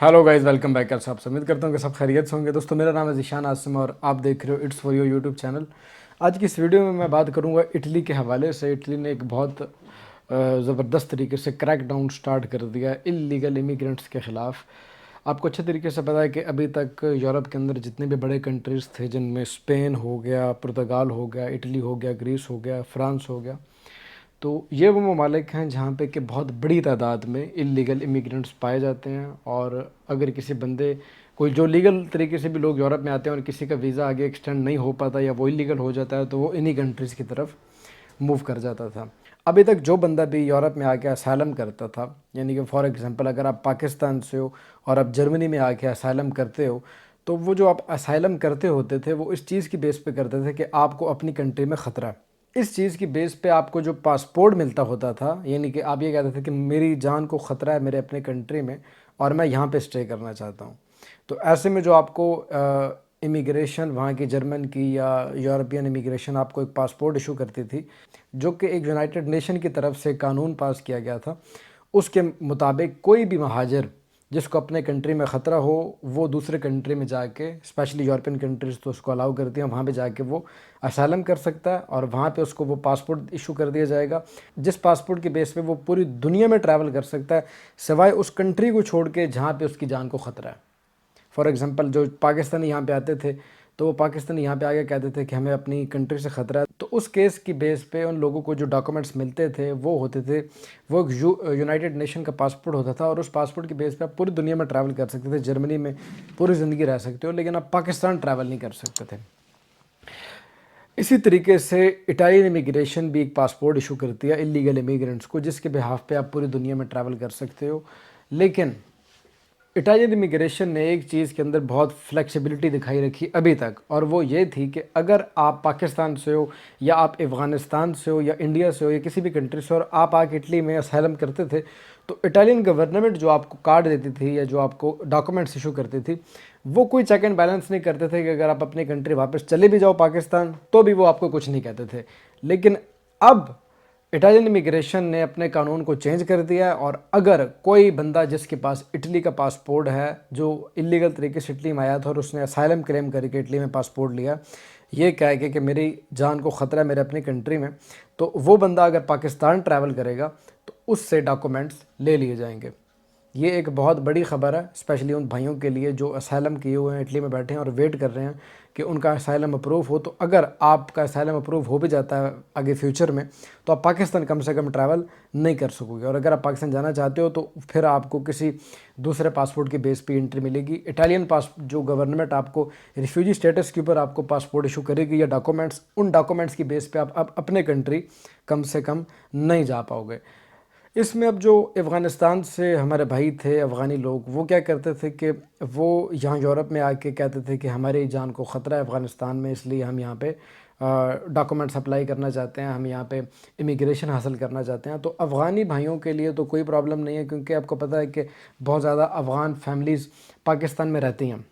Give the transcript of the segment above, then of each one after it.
Hello guys, welcome back. कैसे आप सब? उम्मीद करता हूँ कि सब खैरियत से होंगे। दोस्तों, मेरा नाम है ज़ीशान आसिम और आप देख रहे हो it's for your YouTube channel. आज की इस वीडियो में मैं बात करूँगा इटली के हवाले से। इटली ने एक बहुत ज़बरदस्त तरीके से क्रैक डाउन स्टार्ट कर दिया इलीगल इमिग्रेंट्स के ख़िलाफ़। आपको अच्छे तरीके से पता है कि अभी तक यूरोप के अंदर जितने भी बड़े कंट्रीज़ थे, जिनमें स्पेन हो गया, पुर्तगाल हो गया, इटली हो गया, ग्रीस हो गया, फ्रांस हो गया, तो ये वो ममालिक हैं जहाँ पे कि बहुत बड़ी तादाद में इलीगल इमिग्रेंट्स पाए जाते हैं। और अगर किसी बंदे कोई जो लीगल तरीके से भी लोग यूरोप में आते हैं और किसी का वीज़ा आगे एक्सटेंड नहीं हो पाता या वो इलीगल हो जाता है, तो वो इन्हीं कंट्रीज़ की तरफ मूव कर जाता था। अभी तक जो बंदा भी यूरोप में आके असाइलम करता था, यानी कि फॉर एग्जांपल अगर आप पाकिस्तान से हो और आप जर्मनी में आके असाइलम करते हो, तो वो जो आप असाइलम करते होते थे वो इस चीज़ की बेस पे करते थे कि आपको अपनी कंट्री में ख़तरा है। इस चीज़ की बेस पे आपको जो पासपोर्ट मिलता होता था, यानी कि आप ये कहते थे कि मेरी जान को ख़तरा है मेरे अपने कंट्री में और मैं यहाँ पे स्टे करना चाहता हूँ। तो ऐसे में जो आपको इमिग्रेशन वहाँ की जर्मन की या यूरोपियन इमिग्रेशन आपको एक पासपोर्ट इशू करती थी, जो कि एक यूनाइटेड नेशन की तरफ से कानून पास किया गया था। उसके मुताबिक कोई भी महाजर जिसको अपने कंट्री में ख़तरा हो, वो दूसरे कंट्री में जाके, स्पेशली यूरोपियन कंट्रीज़ तो उसको अलाउ करती हैं, वहाँ पे जाके वो असाइलम कर सकता है और वहाँ पे उसको वो पासपोर्ट इशू कर दिया जाएगा, जिस पासपोर्ट के बेस पे वो पूरी दुनिया में ट्रैवल कर सकता है, सिवाय उस कंट्री को छोड़ के जहाँ पे उसकी जान को ख़तरा है। फॉर एग्ज़ाम्पल जो पाकिस्तानी यहाँ पे आते थे, तो वो पाकिस्तानी यहाँ पे आके कहते थे कि हमें अपनी कंट्री से ख़तरा है, तो उस केस की बेस पे उन लोगों को जो डॉक्यूमेंट्स मिलते थे वो होते थे, वो एक यूनाइटेड नेशन का पासपोर्ट होता था और उस पासपोर्ट की बेस पे आप पूरी दुनिया में ट्रैवल कर सकते थे। जर्मनी में पूरी ज़िंदगी रह सकते हो, लेकिन आप पाकिस्तान ट्रैवल नहीं कर सकते थे। इसी तरीके से इटालियन इमिग्रेशन भी एक पासपोर्ट इशू करती है इलीगल इमिग्रेंट्स को, जिसके बिहाफ पे आप पूरी दुनिया में ट्रैवल कर सकते हो। लेकिन इटालियन इमिग्रेशन ने एक चीज़ के अंदर बहुत फ्लेक्सिबिलिटी दिखाई रखी अभी तक, और वो ये थी कि अगर आप पाकिस्तान से हो या आप अफ़गानिस्तान से हो या इंडिया से हो या किसी भी कंट्री से और आप आके इटली में असाइलम करते थे, तो इटालियन गवर्नमेंट जो आपको कार्ड देती थी या जो आपको डॉक्यूमेंट्स इशू करती थी, वो कोई चेक एंड बैलेंस नहीं करते थे कि अगर आप अपनी कंट्री वापस चले भी जाओ पाकिस्तान, तो भी वो आपको कुछ नहीं कहते थे। लेकिन अब इटालियन इमिग्रेशन ने अपने कानून को चेंज कर दिया है, और अगर कोई बंदा जिसके पास इटली का पासपोर्ट है, जो इलीगल तरीके से इटली में आया था और उसने असाइलम क्लेम करके इटली में पासपोर्ट लिया, ये कह के कि मेरी जान को ख़तरा है मेरे अपनी कंट्री में, तो वो बंदा अगर पाकिस्तान ट्रैवल करेगा तो उससे डॉक्यूमेंट्स ले लिए जाएंगे। ये एक बहुत बड़ी ख़बर है, स्पेशली उन भाइयों के लिए जो असाइलम किए हुए हैं, इटली में बैठे हैं और वेट कर रहे हैं कि उनका असाइलम अप्रूव हो। तो अगर आपका असाइलम अप्रूव हो भी जाता है आगे फ्यूचर में, तो आप पाकिस्तान कम से कम ट्रैवल नहीं कर सकोगे, और अगर आप पाकिस्तान जाना चाहते हो तो फिर आपको किसी दूसरे पासपोर्ट के बेस पे एंट्री मिलेगी। इटालियन जो गवर्नमेंट आपको रिफ्यूजी स्टेटस के ऊपर आपको पासपोर्ट इशू करेगी या डॉक्यूमेंट्स, उन डॉक्यूमेंट्स की बेस पे आप अपने कंट्री कम से कम नहीं जा पाओगे। इसमें अब जो अफ़गानिस्तान से हमारे भाई थे, अफ़गानी लोग, वो क्या करते थे कि वो यहाँ यूरोप में आके कहते थे कि हमारी जान को ख़तरा है अफ़गानिस्तान में, इसलिए हम यहाँ पे डॉक्यूमेंट्स अप्लाई करना चाहते हैं, हम यहाँ पे इमिग्रेशन हासिल करना चाहते हैं। तो अफ़गानी भाइयों के लिए तो कोई प्रॉब्लम नहीं है, क्योंकि आपको पता है कि बहुत ज़्यादा अफ़गान फैमिलीज़ पाकिस्तान में रहती हैं।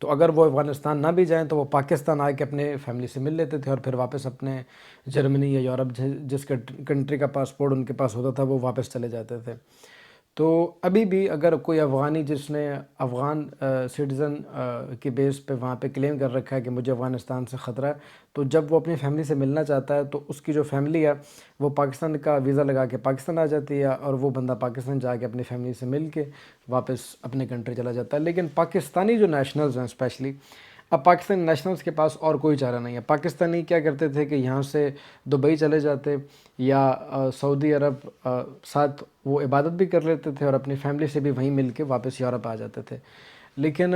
तो अगर वो अफ़गानिस्तान ना भी जाएँ तो वो पाकिस्तान आके अपने फैमिली से मिल लेते थे और फिर वापस अपने जर्मनी या यूरोप जिस कंट्री का पासपोर्ट उनके पास होता था, वो वापस चले जाते थे। तो अभी भी अगर कोई अफ़गानी जिसने अफ़गान सिटीज़न की बेस पे वहाँ पे क्लेम कर रखा है कि मुझे अफ़गानिस्तान से ख़तरा है, तो जब वो अपनी फैमिली से मिलना चाहता है तो उसकी जो फैमिली है वो पाकिस्तान का वीज़ा लगा के पाकिस्तान आ जाती है, और वो बंदा पाकिस्तान जाके अपनी फैमिली से मिल के वापस अपने कंट्री चला जाता है। लेकिन पाकिस्तानी जो नेशनल्स हैं स्पेशली, अब पाकिस्तानी नेशनल्स के पास और कोई चारा नहीं है। पाकिस्तानी क्या करते थे कि यहाँ से दुबई चले जाते या सऊदी अरब साथ वो इबादत भी कर लेते थे और अपनी फैमिली से भी वहीं मिल के वापस यूरोप आ जाते थे। लेकिन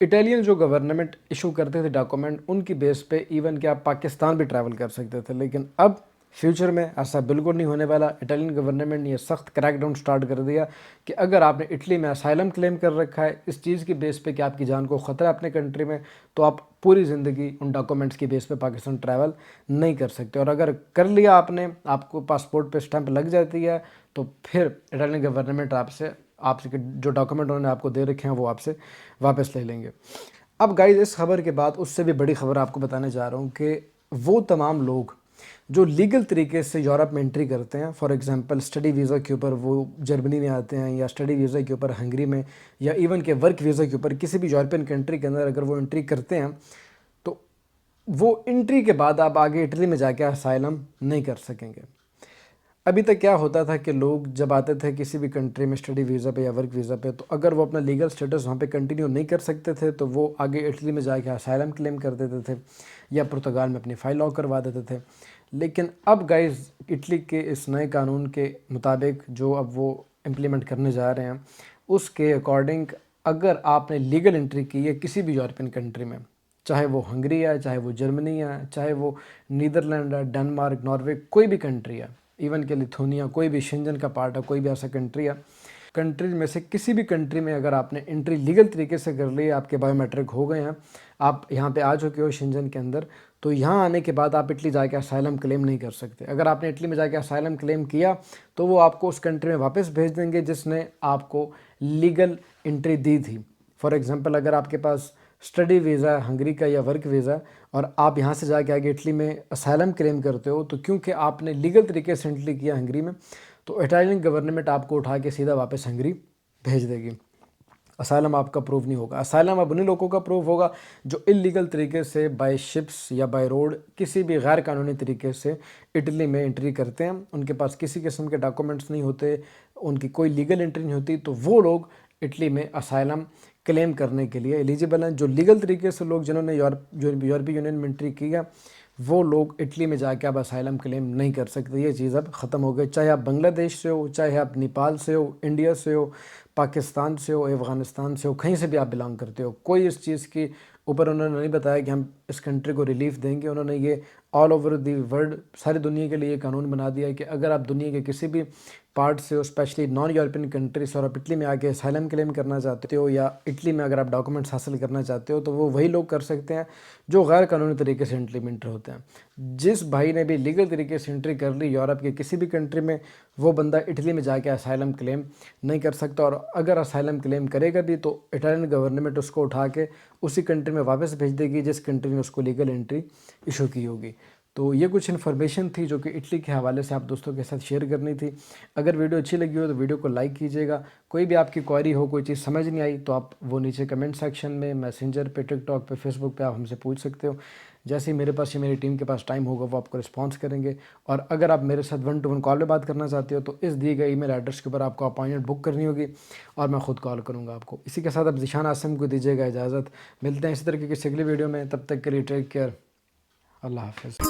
इटालियन जो गवर्नमेंट इशू करते थे डॉक्यूमेंट, उनकी बेस पे इवन कि आप पाकिस्तान भी ट्रैवल कर सकते थे। लेकिन अब फ्यूचर में ऐसा बिल्कुल नहीं होने वाला। इटालियन गवर्नमेंट ने यह सख्त क्रैकडाउन स्टार्ट कर दिया कि अगर आपने इटली में असाइलम क्लेम कर रखा है इस चीज़ की बेस पे कि आपकी जान को ख़तरा है अपने कंट्री में, तो आप पूरी ज़िंदगी उन डॉक्यूमेंट्स की बेस पे पाकिस्तान ट्रैवल नहीं कर सकते। और अगर कर लिया आपने, आपको पासपोर्ट पे स्टैंप लग जाती है, तो फिर इटालियन गवर्नमेंट आपसे आपसे जो डॉक्यूमेंट उन्होंने आपको दे रखे हैं वो आपसे वापस ले लेंगे। अब गाइस, इस खबर के बाद उससे भी बड़ी खबर आपको बताने जा रहा हूँ कि वो तमाम लोग جو لیگل طریقے سے یورپ میں انٹری کرتے ہیں، فار ایگزامپل اسٹڈی ویزا کے اوپر وہ جرمنی میں آتے ہیں، یا اسٹڈی ویزا کے اوپر ہنگری میں، یا ایون کہ ورک ویزا کے اوپر کسی بھی یورپین کنٹری کے اندر اگر وہ انٹری کرتے ہیں تو وہ انٹری کے بعد آپ آگے اٹلی میں جا کے اسائلم نہیں کر سکیں گے۔ ابھی تک کیا ہوتا تھا کہ لوگ جب آتے تھے کسی بھی کنٹری میں اسٹڈی ویزا پہ یا ورک ویزا پہ، تو اگر وہ اپنا لیگل سٹیٹس وہاں پہ کنٹینیو نہیں کر سکتے تھے تو وہ آگے اٹلی میں جا کے اسائلم کلیم کر دیتے تھے، یا پرتگال میں اپنی فائل لاک کروا دیتے تھے۔ لیکن اب گائز اٹلی کے اس نئے قانون کے مطابق جو اب وہ امپلیمنٹ کرنے جا رہے ہیں، اس کے اکارڈنگ اگر آپ نے لیگل انٹری کی ہے کسی بھی یورپین کنٹری میں، چاہے وہ ہنگری ہے، چاہے وہ جرمنی ہے، چاہے وہ نیدرلینڈ ہے، ڈنمارک، ناروے، کوئی بھی کنٹری ہے، ایون کہ لیتھونیا، کوئی بھی شنجن کا پارٹ ہے، کوئی بھی ایسا کنٹری ہے، کنٹریز میں سے کسی بھی کنٹری میں اگر آپ نے انٹری لیگل طریقے سے کر لی، آپ کے بایو میٹرک ہو گئے ہیں، آپ یہاں پہ آ چکے ہو شنجن کے اندر، تو یہاں آنے کے بعد آپ اٹلی جا کے اسائلم کلیم نہیں کر سکتے۔ اگر آپ نے اٹلی میں جا کے اسائلم کلیم کیا تو وہ آپ کو اس کنٹری میں واپس بھیج دیں گے جس نے آپ کو لیگل انٹری دی تھی۔ فار ایگزامپل اگر آپ کے پاس اسٹڈی ویزا ہے ہنگری کا یا ورک ویزا، اور آپ یہاں سے جا کے آگے اٹلی میں اسائلم کلیم کرتے ہو، تو کیونکہ آپ نے لیگل طریقے سے انٹری کیا ہنگری میں، تو اٹالین گورنمنٹ آپ کو اٹھا کے سیدھا واپس ہنگری بھیج دے گی۔ اسائلم آپ کا پروو نہیں ہوگا۔ اسائلم اب انہیں لوگوں کا پروو ہوگا جو انلیگل طریقے سے بائی شپس یا بائی روڈ کسی بھی غیر قانونی طریقے سے اٹلی میں انٹری کرتے ہیں، ان کے پاس کسی قسم کے ڈاکومنٹس نہیں ہوتے، ان کی کوئی لیگل انٹری نہیں ہوتی، تو وہ لوگ اٹلی میں اسائلم کلیم کرنے کے لیے ایلیجیبل ہیں۔ جو لیگل طریقے سے لوگ جنہوں نے یورپی یونین میں انٹری کی ہے، وہ لوگ اٹلی میں جا کے اب اسائلم کلیم نہیں کر سکتے۔ یہ چیز اب ختم ہو گئی، چاہے آپ بنگلہ دیش سے ہو، چاہے آپ نیپال سے ہو، انڈیا سے ہو، پاکستان سے ہو، افغانستان سے ہو، کہیں سے بھی آپ بلانگ کرتے ہو، کوئی اس چیز کی اوپر انہوں نے نہیں بتایا کہ ہم اس کنٹری کو ریلیف دیں گے۔ انہوں نے یہ آل اوور دی ورلڈ ساری دنیا کے لیے یہ قانون بنا دیا ہے کہ اگر آپ دنیا کے کسی بھی پارٹ سے ہو، اسپیشلی نان یورپین کنٹریز، اور آپ اٹلی میں آ کے اسائلم کلیم کرنا چاہتے ہو، یا اٹلی میں اگر آپ ڈاکومنٹس حاصل کرنا چاہتے ہو، تو وہ وہی لوگ کر سکتے ہیں جو غیر قانونی طریقے سے اٹلی میں انٹر ہوتے ہیں۔ جس بھائی نے بھی لیگل طریقے سے انٹری کر لی یورپ کے کسی بھی کنٹری میں، وہ بندہ اٹلی میں جا کے اسائلم کلیم نہیں کر سکتا، اور اگر اسائلم کلیم کرے گا بھی تو اٹالین گورنمنٹ اس کو اٹھا کے اسی کنٹری میں واپس بھیج دے گی جس کنٹری میں اس کو لیگل انٹری ایشو کی ہوگی۔ تو یہ کچھ انفارمیشن تھی جو کہ اٹلی کے حوالے سے آپ دوستوں کے ساتھ شیئر کرنی تھی۔ اگر ویڈیو اچھی لگی ہو تو ویڈیو کو لائک کیجیے گا۔ کوئی بھی آپ کی کوئری ہو، کوئی چیز سمجھ نہیں آئی، تو آپ وہ نیچے کمنٹ سیکشن میں، میسنجر پہ، ٹک ٹاک پہ، فیس بک پہ آپ ہم سے پوچھ سکتے ہو۔ جیسے ہی میرے پاس یا میری ٹیم کے پاس ٹائم ہوگا وہ آپ کو رسپانس کریں گے۔ اور اگر آپ میرے ساتھ 1 to 1 کال پہ بات کرنا چاہتے ہو تو اس دیے گئے ای میل ایڈریس کے اوپر آپ کو اپائنٹمنٹ بک کرنی ہوگی اور میں خود کال کروں گا آپ کو۔ اسی کے ساتھ اب ذیشان عاصم کو دیجیے گا اجازت۔ ملتے ہیں اسی طرح کی کسی اگلی ویڈیو میں، تب تک کے لیے ٹیک کیئر، اللہ حافظ۔